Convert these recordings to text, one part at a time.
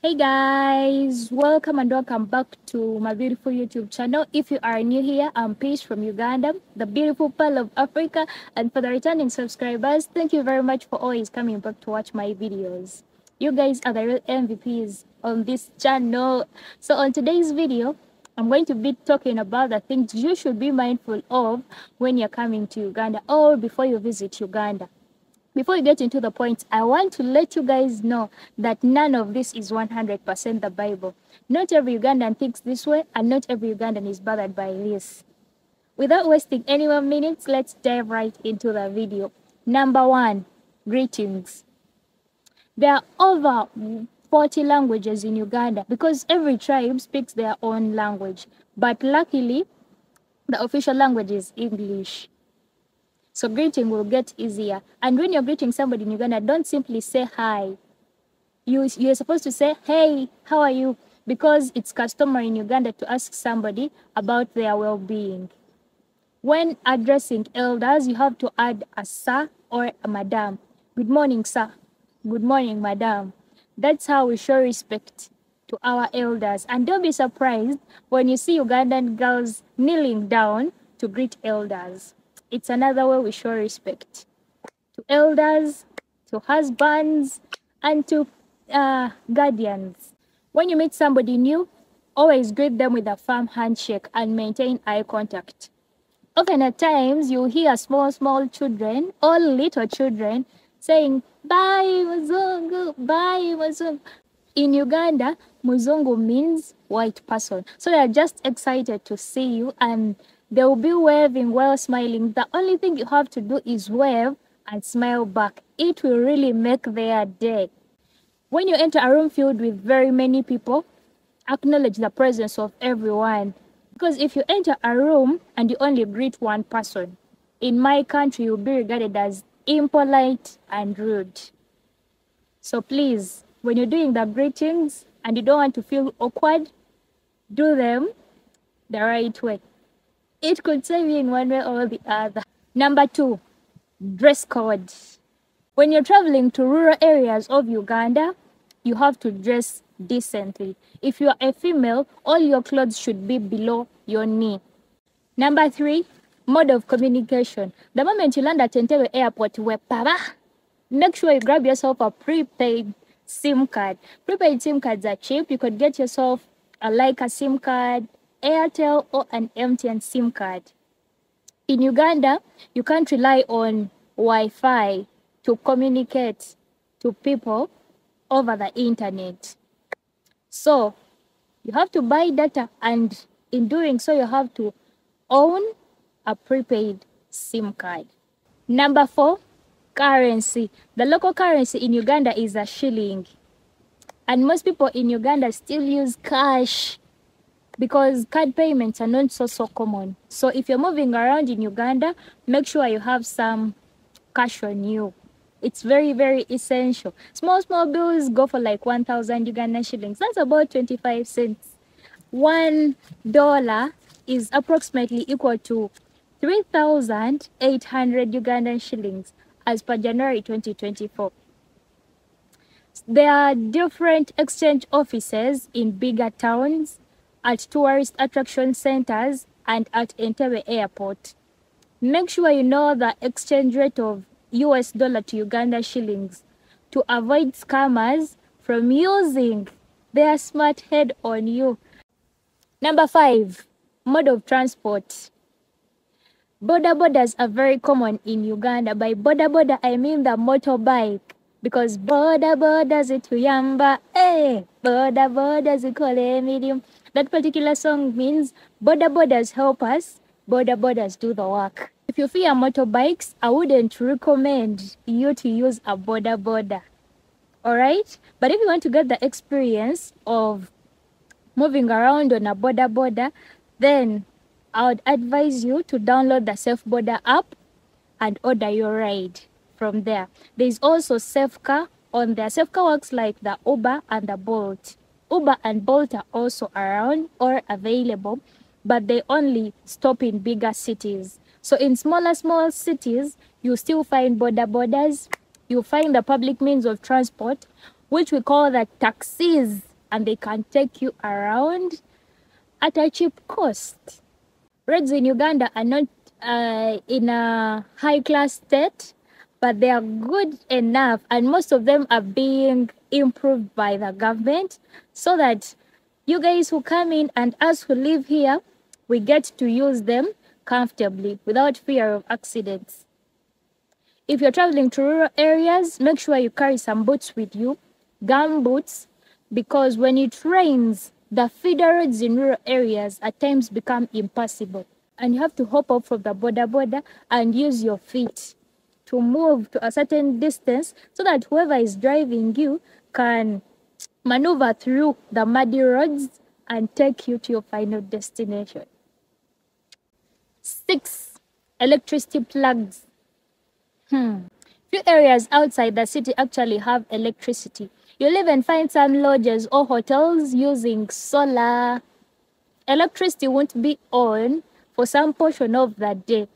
Hey guys, welcome back to my beautiful YouTube channel. If you are new here, I'm Peace from Uganda, the beautiful pearl of Africa. And for the returning subscribers, thank you very much for always coming back to watch my videos. You guys are the real MVPs on this channel. So on today's video, I'm going to be talking about the things you should be mindful of when you're coming to Uganda or before you visit Uganda. Before we get into the point, I want to let you guys know that none of this is 100% the Bible. Not every Ugandan thinks this way, and not every Ugandan is bothered by this. Without wasting any more minutes, let's dive right into the video. Number one, greetings. There are over 40 languages in Uganda because every tribe speaks their own language. But luckily, the official language is English. So greeting will get easier. And when you're greeting somebody in Uganda, don't simply say hi. You're supposed to say, hey, how are you? Because it's customary in Uganda to ask somebody about their well-being. When addressing elders, you have to add a sir or a madam. Good morning, sir. Good morning, madam. That's how we show respect to our elders. And don't be surprised when you see Ugandan girls kneeling down to greet elders. It's another way we show respect to elders, to husbands, and to guardians. When you meet somebody new, always greet them with a firm handshake and maintain eye contact. Often at times, you hear small children or little children saying, bye, Muzungu, bye, Muzungu. In Uganda, Muzungu means white person. So they're just excited to see you and they will be waving while smiling. The only thing you have to do is wave and smile back. It will really make their day. When you enter a room filled with very many people, acknowledge the presence of everyone. Because if you enter a room and you only greet one person, in my country, you'll be regarded as impolite and rude. So please, when you're doing the greetings and you don't want to feel awkward, do them the right way. It could save you in one way or the other. Number two, dress code. When you're traveling to rural areas of Uganda, you have to dress decently. If you are a female, all your clothes should be below your knee. Number three, mode of communication. The moment you land at Entebbe Airport, make sure you grab yourself a prepaid SIM card. Prepaid SIM cards are cheap. You could get yourself a Leica SIM card, Airtel, or an MTN SIM card. In Uganda, you can't rely on Wi-Fi to communicate to people over the internet. So you have to buy data, and in doing so, you have to own a prepaid SIM card. Number four, currency. The local currency in Uganda is a shilling. And most people in Uganda still use cash because card payments are not so common. So if you're moving around in Uganda, make sure you have some cash on you. It's very essential. Small bills go for like 1,000 Ugandan shillings. That's about 25 cents. $1 is approximately equal to 3,800 Ugandan shillings as per January 2024. There are different exchange offices in bigger towns, at tourist attraction centers, and at Entebbe Airport. Make sure you know the exchange rate of US dollar to Uganda shillings to avoid scammers from using their smart head on you. Number five, mode of transport. Bodas are very common in Uganda. By boda, I mean the motorbike. Because boda zituyamba, boda zikole medium. That particular song means bodas help us, bodas do the work. If you fear motorbikes, I wouldn't recommend you to use a boda. Alright? But if you want to get the experience of moving around on a boda, then I would advise you to download the Safe Boda app and order your ride from there. There is also Safecar on there. Safecar works like the Uber and the Bolt. Uber and Bolt are also around or available, but they only stop in bigger cities. So in small cities, you still find bodas. You find the public means of transport, which we call the taxis. and they can take you around at a cheap cost. Roads in Uganda are not in a high class state, but they are good enough, and most of them are being improved by the government so that you guys who come in and us who live here, we get to use them comfortably without fear of accidents. If you're traveling to rural areas, make sure you carry some boots with you, gum boots, because when it rains, the feeder roads in rural areas at times become impassable. And you have to hop up from the border and use your feet to move to a certain distance so that whoever is driving you can maneuver through the muddy roads and take you to your final destination. 6. Electricity plugs. Few areas outside the city actually have electricity. You'll even find some lodges or hotels using solar. Electricity won't be on for some portion of the day.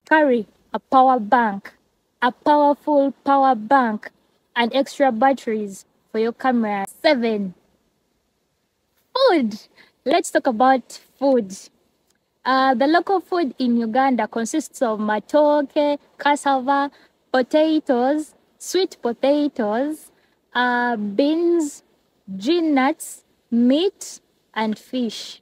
Carry a power bank, a powerful power bank, and extra batteries for your camera. 7. Food. Let's talk about food. The local food in Uganda consists of matoke, cassava, potatoes, sweet potatoes, beans, gin nuts, meat, and fish.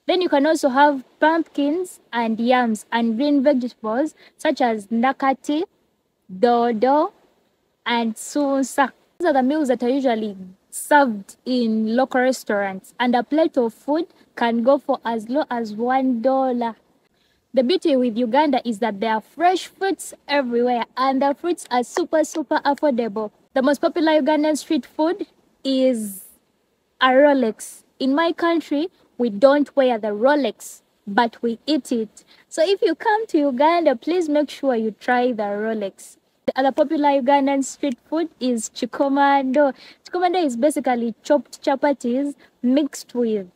Then you can also have pumpkins and yams and green vegetables such as nakati, dodo, and sunsa. These are the meals that are usually served in local restaurants, and a plate of food can go for as low as $1. The beauty with Uganda is that there are fresh fruits everywhere, and the fruits are super affordable. The most popular Ugandan street food is a Rolex. In my country, we don't wear the Rolex, but we eat it. So if you come to Uganda, please make sure you try the Rolex. The other popular Ugandan street food is chikomando. Chikomando is basically chopped chapatis mixed with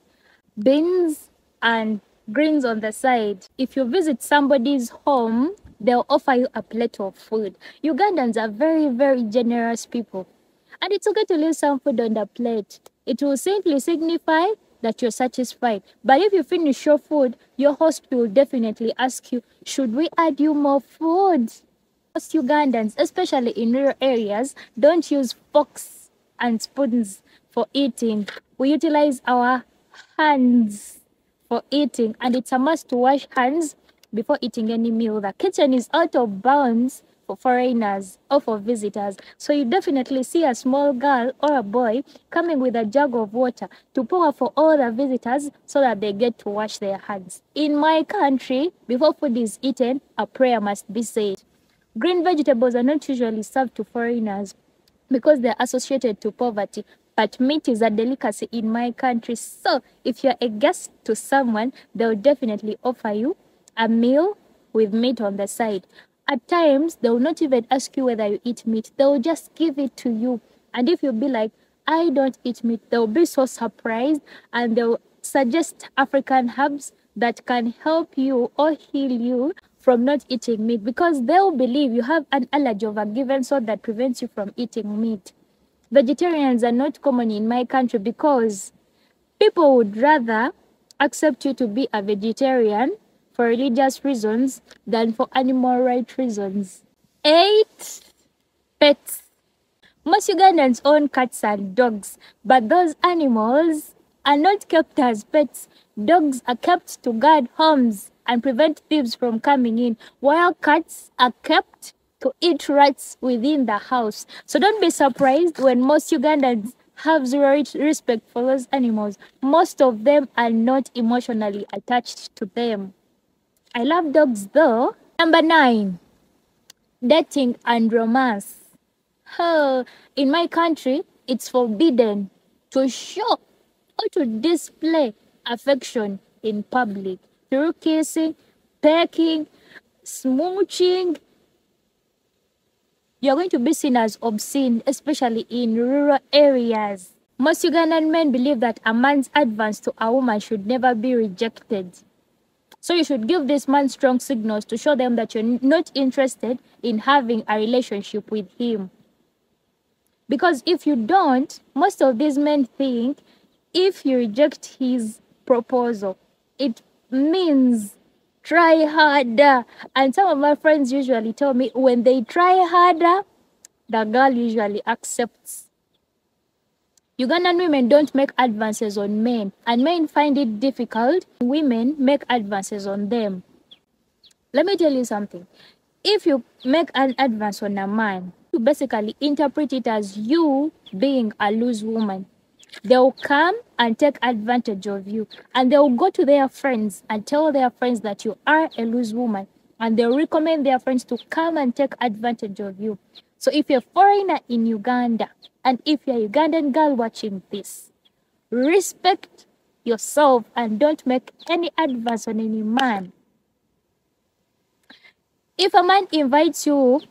beans and greens on the side. If you visit somebody's home, they'll offer you a plate of food. Ugandans are very generous people. And it's okay to leave some food on the plate. It will simply signify that you're satisfied. But if you finish your food, your host will definitely ask you, should we add you more food? Most Ugandans, especially in rural areas, don't use forks and spoons for eating. We utilize our hands for eating, and it's a must to wash hands before eating any meal. The kitchen is out of bounds for foreigners or for visitors. So you definitely see a small girl or a boy coming with a jug of water to pour for all the visitors so that they get to wash their hands. In my country, before food is eaten, a prayer must be said. Green vegetables are not usually served to foreigners because they're associated to poverty. But meat is a delicacy in my country. So if you're a guest to someone, they'll definitely offer you a meal with meat on the side. At times, they will not even ask you whether you eat meat. They will just give it to you. And if you be like, I don't eat meat, they'll be so surprised and they'll suggest African herbs that can help you or heal you from not eating meat, because they'll believe you have an allergy of a given sort that prevents you from eating meat. Vegetarians are not common in my country because people would rather accept you to be a vegetarian for religious reasons than for animal rights reasons. 8. Pets. Most Ugandans own cats and dogs, but those animals are not kept as pets. Dogs are kept to guard homes and prevent thieves from coming in, while cats are kept to eat rats within the house. So don't be surprised when most Ugandans have zero respect for those animals. Most of them are not emotionally attached to them. I love dogs though. Number 9, dating and romance. Oh, in my country, it's forbidden to show or to display affection in public through kissing, pecking, smooching. You're going to be seen as obscene, especially in rural areas. Most Ugandan men believe that a man's advance to a woman should never be rejected. So you should give this man strong signals to show them that you're not interested in having a relationship with him. Because if you don't, most of these men think if you reject his proposal, it means try harder. And some of my friends usually tell me when they try harder, the girl usually accepts. Ugandan women don't make advances on men, and men find it difficult when women make advances on them. Let me tell you something. If you make an advance on a man, you basically interpret it as you being a loose woman. They'll come and take advantage of you, and they'll go to their friends and tell their friends that you are a loose woman, and they'll recommend their friends to come and take advantage of you. So if you're a foreigner in Uganda, and if you're a Ugandan girl watching this, respect yourself and don't make any advance on any man. If a man invites you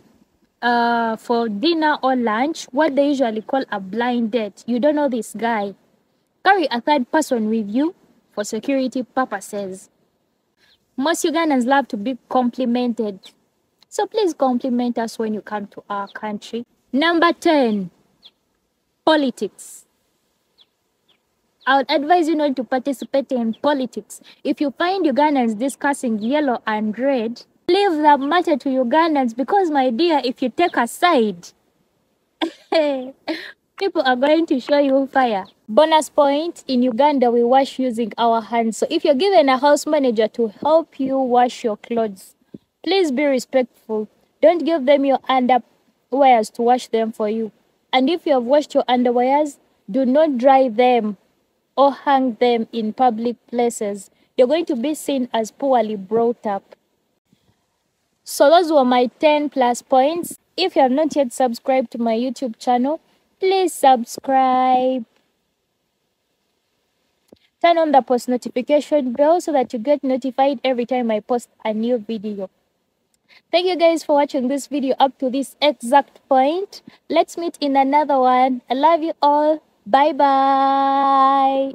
for dinner or lunch, what they usually call a blind date, you don't know this guy, carry a third person with you for security purposes. Most Ugandans love to be complimented. So please compliment us when you come to our country. Number 10, politics. I would advise you not to participate in politics. If you find Ugandans discussing yellow and red, leave that matter to Ugandans, because, my dear, if you take a side, people are going to show you fire. Bonus point, in Uganda, we wash using our hands. So if you're given a house manager to help you wash your clothes, please be respectful. Don't give them your underwears to wash them for you. And if you have washed your underwears, do not dry them or hang them in public places. You're going to be seen as poorly brought up. So those were my 10 plus points. If you have not yet subscribed to my YouTube channel, please subscribe. Turn on the post notification bell so that you get notified every time I post a new video. Thank you guys for watching this video up to this exact point. Let's meet in another one. I love you all. Bye bye.